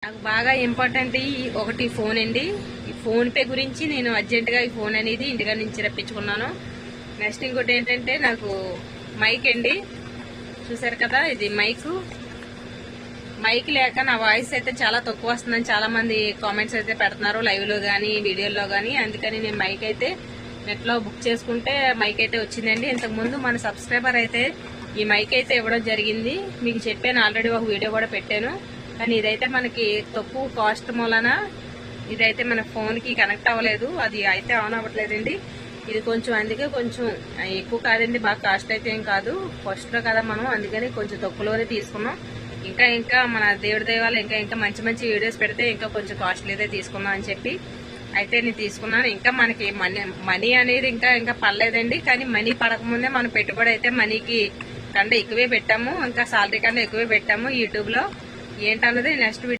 నాకు బాగా ఇంపార్టెంట్ ఒకటి ఫోన్ అండి. ఈ ఫోన్ పే గురించి నేను అర్జెంటుగా ఈ ఫోన్ అనేది ఇంటిగా నుంచి రప్పించుకున్నాను. నెక్స్ట్ ఇంకోటి ఏంటంటే నాకు మైక్ అండి, చూసారు కదా ఇది మైక్ లేక నా వాయిస్ అయితే చాలా తక్కువ వస్తుందని చాలా మంది కామెంట్స్ అయితే పెడుతున్నారు లైవ్ లో గానీ వీడియోలో గానీ. అందుకని నేను మైక్ అయితే నెట్ లో బుక్ చేసుకుంటే మైక్ అయితే వచ్చిందండి. ఇంతకు ముందు మన సబ్స్క్రైబర్ అయితే ఈ మైక్ అయితే ఇవ్వడం జరిగింది, మీకు చెప్పాను ఆల్రెడీ, ఒక వీడియో కూడా పెట్టాను. కానీ ఇదైతే మనకి తక్కువ కాస్ట్ మూలన ఇదైతే మన ఫోన్ కి కనెక్ట్ అవ్వలేదు, అది అయితే ఆన్ అవ్వట్లేదండి. ఇది కొంచెం అందుకే కొంచెం ఎక్కువ కాదండి, బాగా కాస్ట్ అయితే ఏం కాదు, ఫస్ట్ లో కదా మనం, అందుకని కొంచెం తక్కువలోనే తీసుకున్నాం. ఇంకా మన దేవుడి దైవాలు ఇంకా మంచి మంచి వీడియోస్ పెడితే ఇంకా కొంచెం కాస్ట్లీ అయితే తీసుకుందాం అని చెప్పి అయితే నేను తీసుకున్నాను. ఇంకా మనకి మనీ అనేది ఇంకా పడలేదండి. కానీ మనీ పడకముందే మనం పెట్టుబడి అయితే మనీకి కన్నా ఎక్కువే పెట్టాము, ఇంకా సాలరీ కన్నా ఎక్కువే పెట్టాము యూట్యూబ్ లో. ఏంటన్నది నెక్స్ట్